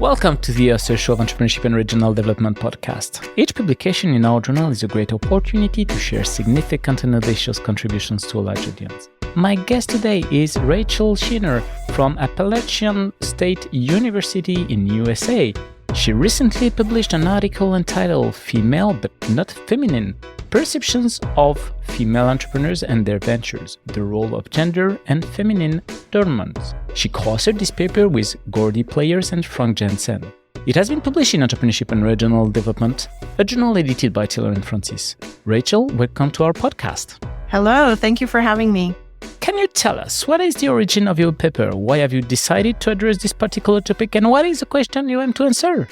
Welcome to the Author Show of Entrepreneurship and Regional Development podcast. Each publication in our journal is a great opportunity to share significant and audacious contributions to a large audience. My guest today is Rachel Shinnar from Appalachian State University in USA. She recently published an article entitled Female but Not Feminine: Perceptions of Female Entrepreneurs and Their Ventures, the Role of Gender and Feminine Adornments. She co-authored this paper with Gordy Players and Frank Jensen. It has been published in Entrepreneurship and Regional Development, a journal edited by Taylor and Francis. Rachel, welcome to our podcast. Hello, thank you for having me. Can you tell us what is the origin of your paper? Why have you decided to address this particular topic, and what is the question you aim to answer?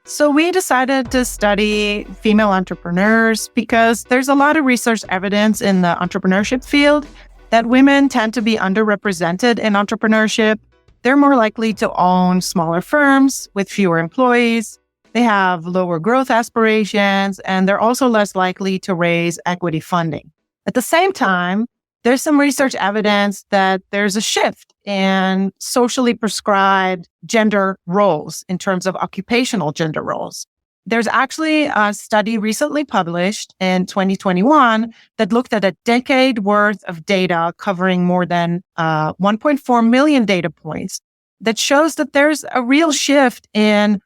So we decided to study female entrepreneurs because there's a lot of research evidence in the entrepreneurship field that women tend to be underrepresented in entrepreneurship. They're more likely to own smaller firms with fewer employees. They have lower growth aspirations, and they're also less likely to raise equity funding. At the same time, there's some research evidence that there's a shift in socially prescribed gender roles in terms of occupational gender roles. There's actually a study recently published in 2021 that looked at a decade worth of data covering more than 1.4 million data points that shows that there's a real shift in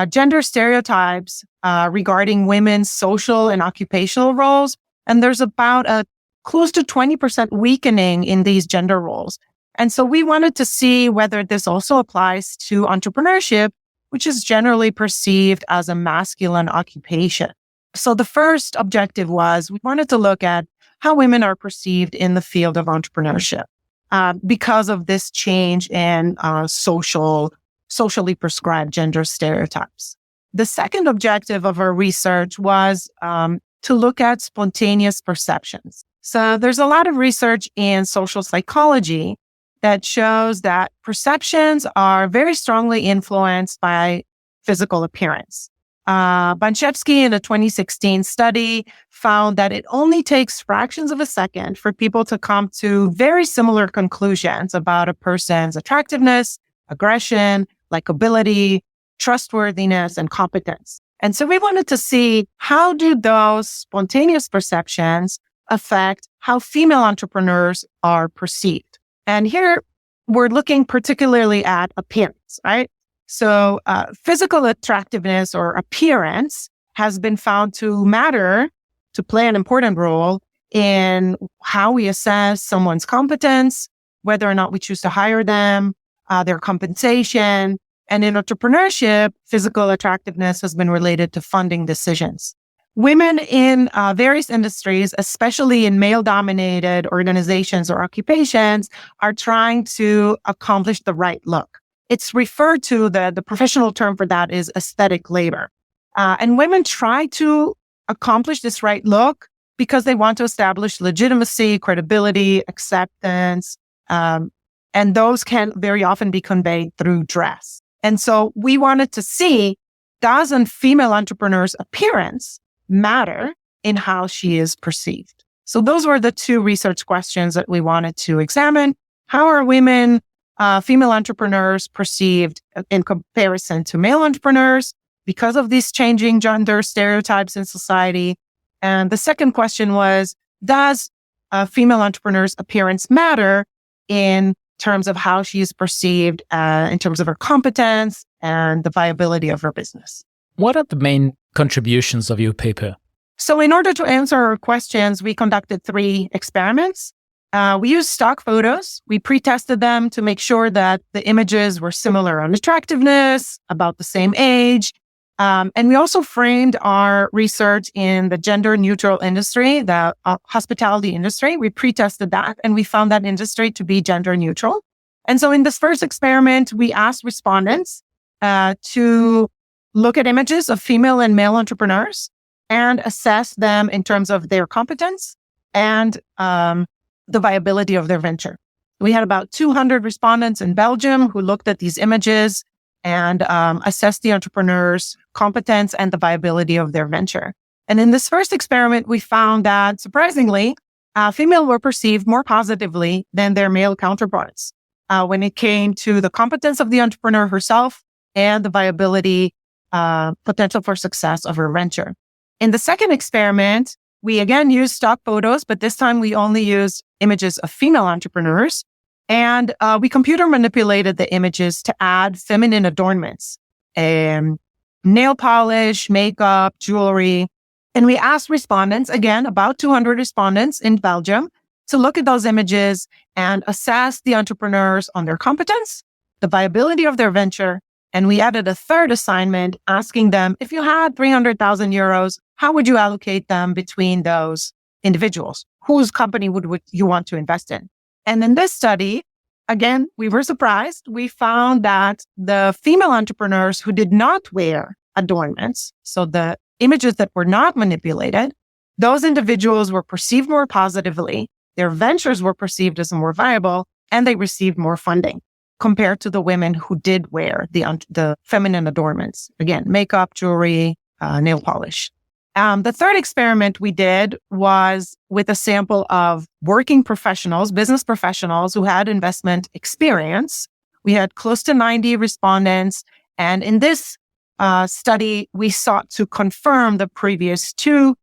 gender stereotypes regarding women's social and occupational roles. And there's about a close to 20% weakening in these gender roles. And so we wanted to see whether this also applies to entrepreneurship, which is generally perceived as a masculine occupation. So the first objective was we wanted to look at how women are perceived in the field of entrepreneurship because of this change in socially prescribed gender stereotypes. The second objective of our research was to look at spontaneous perceptions. So there's a lot of research in social psychology that shows that perceptions are very strongly influenced by physical appearance. Banchevsky in a 2016 study found that it only takes fractions of a second for people to come to very similar conclusions about a person's attractiveness, aggression, likability, trustworthiness, and competence. And so we wanted to see, how do those spontaneous perceptions affect how female entrepreneurs are perceived? And here we're looking particularly at appearance, right? So physical attractiveness or appearance has been found to play an important role in how we assess someone's competence, whether or not we choose to hire them, their compensation. And in entrepreneurship, physical attractiveness has been related to funding decisions. Women in various industries, especially in male-dominated organizations or occupations, are trying to accomplish the right look. It's referred to, the professional term for that is aesthetic labor. And women try to accomplish this right look because they want to establish legitimacy, credibility, acceptance, and those can very often be conveyed through dress. And so we wanted to see, does a female entrepreneur's appearance matter in how she is perceived? So those were the two research questions that we wanted to examine. How are women, female entrepreneurs, perceived in comparison to male entrepreneurs because of these changing gender stereotypes in society? And the second question was, does a female entrepreneur's appearance matter in terms of how she is perceived, in terms of her competence and the viability of her business? What are the main contributions of your paper? So in order to answer our questions, we conducted 3 experiments. We used stock photos. We pre-tested them to make sure that the images were similar on attractiveness, about the same age. And we also framed our research in the gender-neutral industry, the hospitality industry. We pre-tested that, and we found that industry to be gender-neutral. And so in this first experiment, we asked respondents to look at images of female and male entrepreneurs and assess them in terms of their competence and the viability of their venture. We had about 200 respondents in Belgium who looked at these images and assessed the entrepreneur's competence and the viability of their venture. And in this first experiment, we found that, surprisingly, female were perceived more positively than their male counterparts when it came to the competence of the entrepreneur herself and the viability potential for success of her venture. In the second experiment, we again used stock photos, but this time we only used images of female entrepreneurs. And we computer manipulated the images to add feminine adornments, nail polish, makeup, jewelry. And we asked respondents, again, about 200 respondents in Belgium, to look at those images and assess the entrepreneurs on their competence, the viability of their venture. And we added a third assignment asking them, if you had 300,000 euros, how would you allocate them between those individuals? Whose company would you want to invest in? And in this study, again, we were surprised. We found that the female entrepreneurs who did not wear adornments, so the images that were not manipulated, those individuals were perceived more positively, their ventures were perceived as more viable, and they received more funding compared to the women who did wear the feminine adornments. Again, makeup, jewelry, nail polish. The third experiment we did was with a sample of working professionals, business professionals who had investment experience. We had close to 90 respondents. And in this study, we sought to confirm the previous two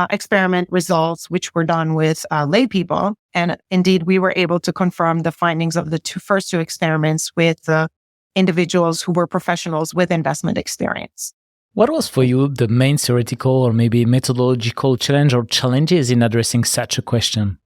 experiment results, which were done with lay people. And indeed, we were able to confirm the findings of the first two experiments with individuals who were professionals with investment experience. What was for you the main theoretical or maybe methodological challenge or challenges in addressing such a question?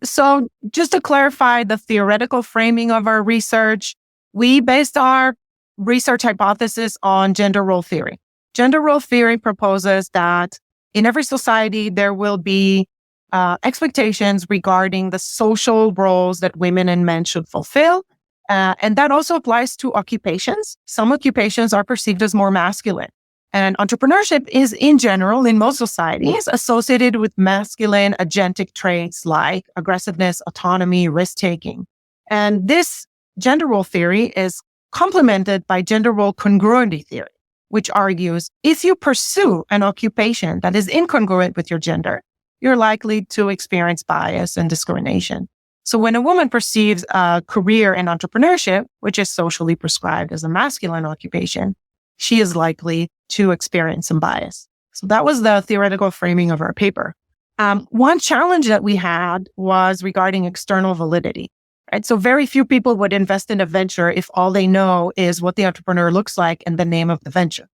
So just to clarify the theoretical framing of our research, we based our research hypothesis on gender role theory. Gender role theory proposes that in every society, there will be expectations regarding the social roles that women and men should fulfill. And that also applies to occupations. Some occupations are perceived as more masculine. And entrepreneurship is, in general, in most societies, associated with masculine agentic traits like aggressiveness, autonomy, risk-taking. And this gender role theory is complemented by gender role congruency theory, which argues if you pursue an occupation that is incongruent with your gender, you're likely to experience bias and discrimination. So when a woman perceives a career in entrepreneurship, which is socially prescribed as a masculine occupation, she is likely to experience some bias. So that was the theoretical framing of our paper. One challenge that we had was regarding external validity, right? So very few people would invest in a venture if all they know is what the entrepreneur looks like and the name of the venture.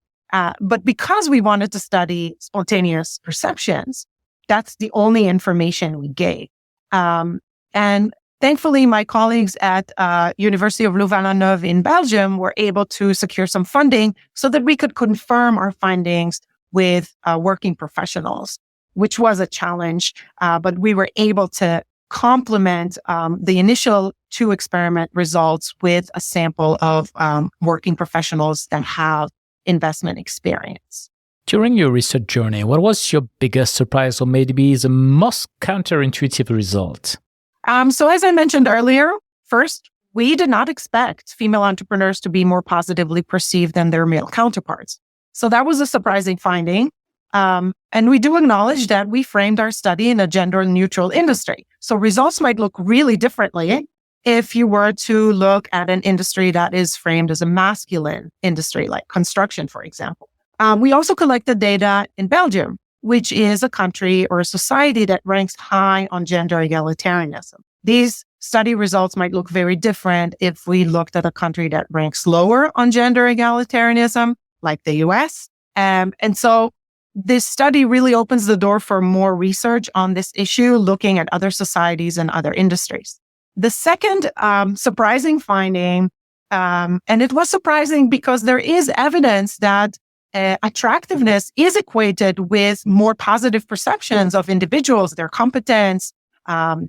But because we wanted to study spontaneous perceptions, that's the only information we gave. And thankfully, my colleagues at University of Louvain-la-Neuve in Belgium were able to secure some funding so that we could confirm our findings with working professionals, which was a challenge. But we were able to complement the initial two experiment results with a sample of working professionals that have investment experience. During your research journey, what was your biggest surprise or maybe the most counterintuitive result? So as I mentioned earlier, first, we did not expect female entrepreneurs to be more positively perceived than their male counterparts. So that was a surprising finding. And we do acknowledge that we framed our study in a gender-neutral industry. So results might look really differently if you were to look at an industry that is framed as a masculine industry, like construction, for example. We also collected data in Belgium, which is a country or a society that ranks high on gender egalitarianism. These study results might look very different if we looked at a country that ranks lower on gender egalitarianism, like the US. And so this study really opens the door for more research on this issue, looking at other societies and other industries. The second surprising finding, and it was surprising because there is evidence that attractiveness is equated with more positive perceptions of individuals, their competence,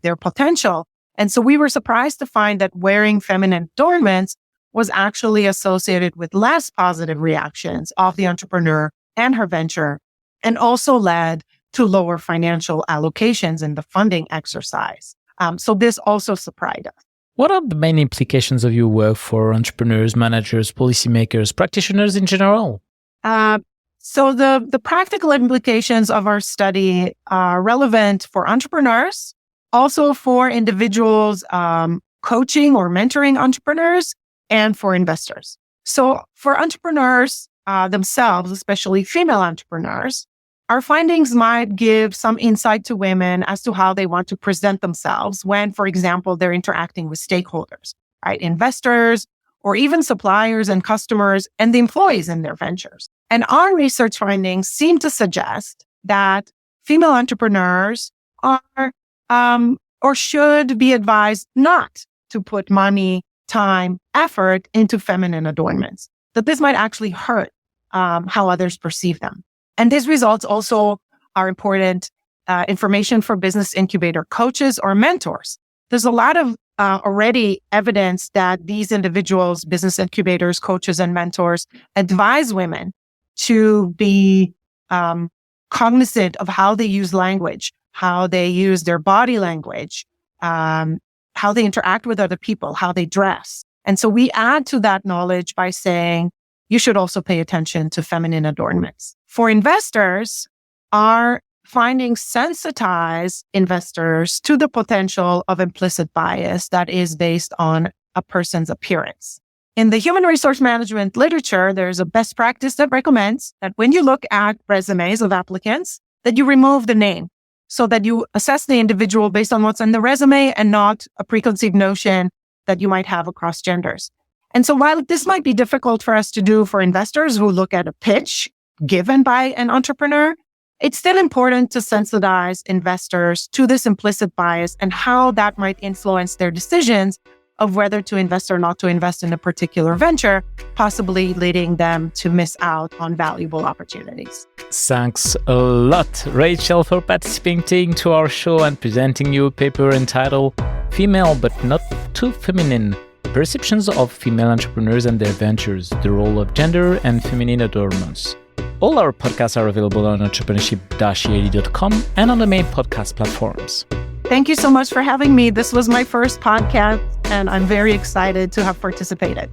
their potential. And so we were surprised to find that wearing feminine adornments was actually associated with less positive reactions of the entrepreneur and her venture, and also led to lower financial allocations in the funding exercise. So this also surprised us. What are the main implications of your work for entrepreneurs, managers, policymakers, practitioners in general? So the practical implications of our study are relevant for entrepreneurs, also for individuals coaching or mentoring entrepreneurs, and for investors. So for entrepreneurs themselves, especially female entrepreneurs, our findings might give some insight to women as to how they want to present themselves when, for example, they're interacting with stakeholders, right? Investors, or even suppliers and customers and the employees in their ventures. And our research findings seem to suggest that female entrepreneurs are or should be advised not to put money, time, effort into feminine adornments, that this might actually hurt how others perceive them. And these results also are important information for business incubator coaches or mentors. There's a lot of already evidence that these individuals, business incubators, coaches, and mentors advise women to be cognizant of how they use language, how they use their body language, how they interact with other people, how they dress. And so we add to that knowledge by saying, you should also pay attention to feminine adornments. For investors, our findings sensitize investors to the potential of implicit bias that is based on a person's appearance. In the human resource management literature, there's a best practice that recommends that when you look at resumes of applicants, that you remove the name so that you assess the individual based on what's in the resume and not a preconceived notion that you might have across genders. And so while this might be difficult for us to do for investors who look at a pitch given by an entrepreneur, it's still important to sensitize investors to this implicit bias and how that might influence their decisions of whether to invest or not to invest in a particular venture, possibly leading them to miss out on valuable opportunities. Thanks a lot, Rachel, for participating to our show and presenting you a paper entitled Female But Not Too Feminine: Perceptions of Female Entrepreneurs and Their Ventures, the Role of Gender and Feminine Adornments. All our podcasts are available on entrepreneurship-ead.com and on the main podcast platforms. Thank you so much for having me. This was my first podcast, and I'm very excited to have participated.